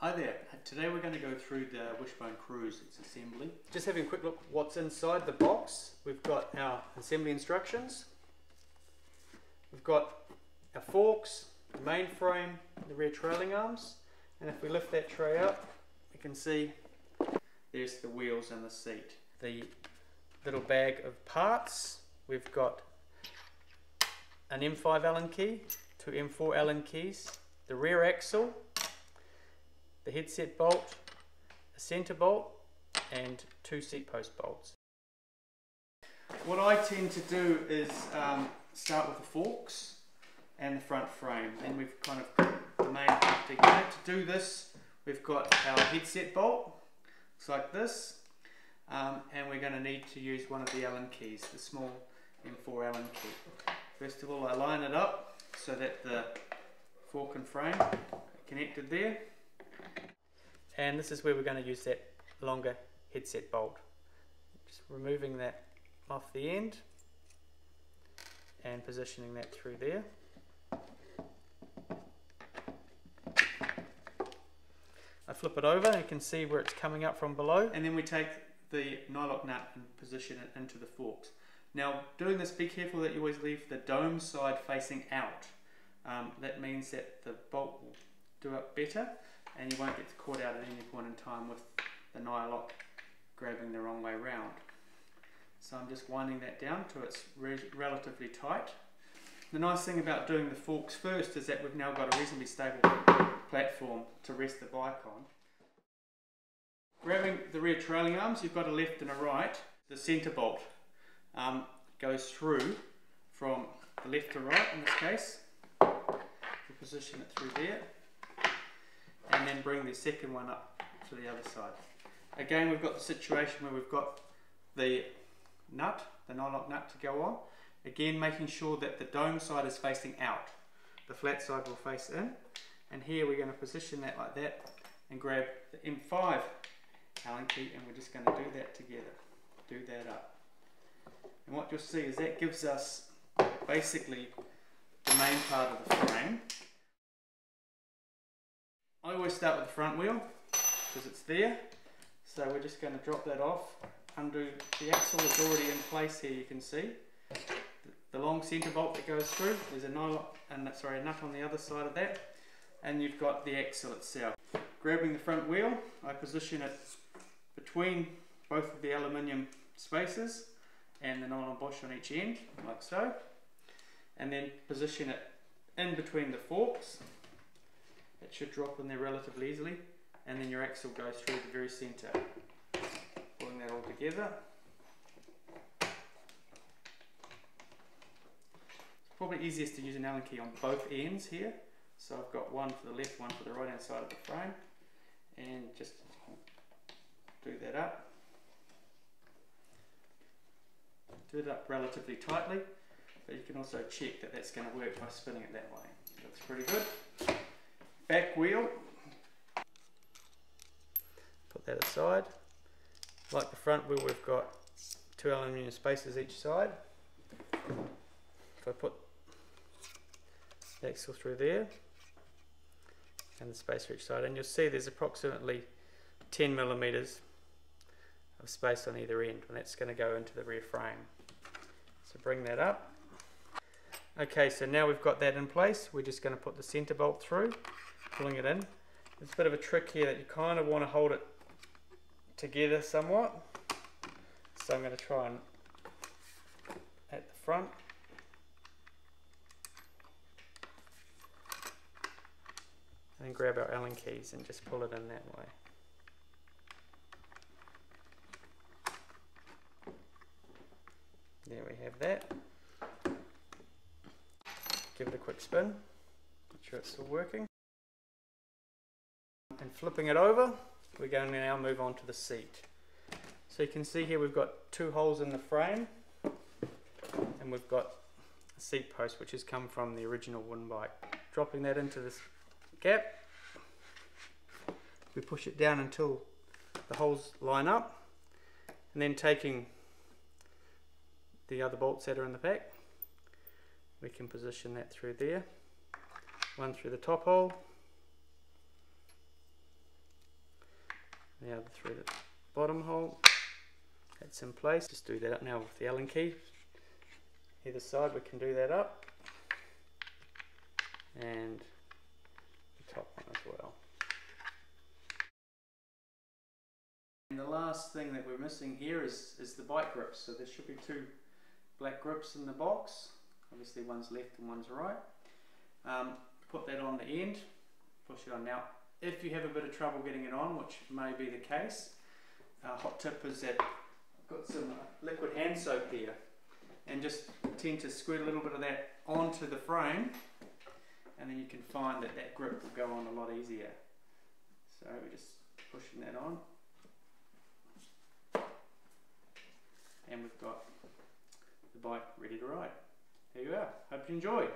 Hi there, today we're going to go through the Wishbone Cruise, its assembly. Just having a quick look what's inside the box. We've got our assembly instructions. We've got our forks, the main frame, the rear trailing arms, and if we lift that tray up, you can see There's the wheels and the seat. the little bag of parts. We've got an M5 Allen key, two M4 Allen keys, the rear axle, the headset bolt, a centre bolt, and two seat post bolts. What I tend to do is start with the forks and the front frame. Then we've kind of put the main part together. To do this, we've got our headset bolt, looks like this, and we're going to need to use one of the Allen keys, the small M4 Allen key. First of all, I line it up so that the fork and frame are connected there. And this is where we're going to use that longer headset bolt. Just removing that off the end and positioning that through there. I flip it over, you can see where it's coming up from below. And then we take the nylock nut and position it into the forks. Now, doing this, be careful that you always leave the dome side facing out. That means that the bolt will do it better and you won't get caught out at any point in time with the nylock grabbing the wrong way round. So I'm just winding that down to it's relatively tight. The nice thing about doing the forks first is that we've now got a reasonably stable platform to rest the bike on. Grabbing the rear trailing arms, you've got a left and a right. The centre bolt goes through from the left to right in this case. We position it through there and then bring the second one up to the other side. Again, we've got the situation where we've got the nut, the nylock nut to go on. Again, making sure that the dome side is facing out. The flat side will face in. And here we're going to position that like that and grab the M5 Allen key and we're just going to do that together. Do that up. And what you'll see is that gives us basically the main part of the frame. I always start with the front wheel because it's there. So we're just going to drop that off. Undo the axle is already in place here, you can see. The long centre bolt that goes through, there's a nut on the other side of that. And you've got the axle itself. Grabbing the front wheel, I position it between both of the aluminium spaces and the nylon bush on each end, like so. And then position it in between the forks. It should drop in there relatively easily. And then your axle goes through the very centre. Pulling that all together. It's probably easiest to use an Allen key on both ends here. So I've got one for the left, one for the right hand side of the frame. And just do that up. Do it up relatively tightly, but you can also check that that's going to work by spinning it that way. Looks pretty good. Back wheel. Put that aside. Like the front wheel, we've got two aluminium spaces each side. If I put the axle through there and the space for each side, and you'll see there's approximately 10 millimeters of space on either end, and that's going to go into the rear frame. So bring that up. Okay, so now we've got that in place, we're just going to put the centre bolt through, pulling it in. There's a bit of a trick here that you kind of want to hold it together somewhat. So I'm going to try and at the front. And then grab our Allen keys and just pull it in that way. There we have that. Give it a quick spin, make sure it's still working. And flipping it over, we're going to now move on to the seat. So you can see here we've got two holes in the frame and we've got a seat post which has come from the original wooden bike. Dropping that into this gap, we push it down until the holes line up, and then taking the other bolts that are in the back, we can position that through there, one through the top hole the other through the bottom hole. That's in place. Just do that up now with the Allen key. Either side we can do that up, and the top one as well. And the last thing that we're missing here is the bike grips. So there should be two black grips in the box. Obviously one's left and one's right. Put that on the end, push it on. Now if you have a bit of trouble getting it on, which may be the case, hot tip is that I've got some liquid hand soap here, and just tend to squirt a little bit of that onto the frame, and then you can find that that grip will go on a lot easier. So we're just pushing that on, and we've got the bike ready to ride. There you are. Hope you enjoy.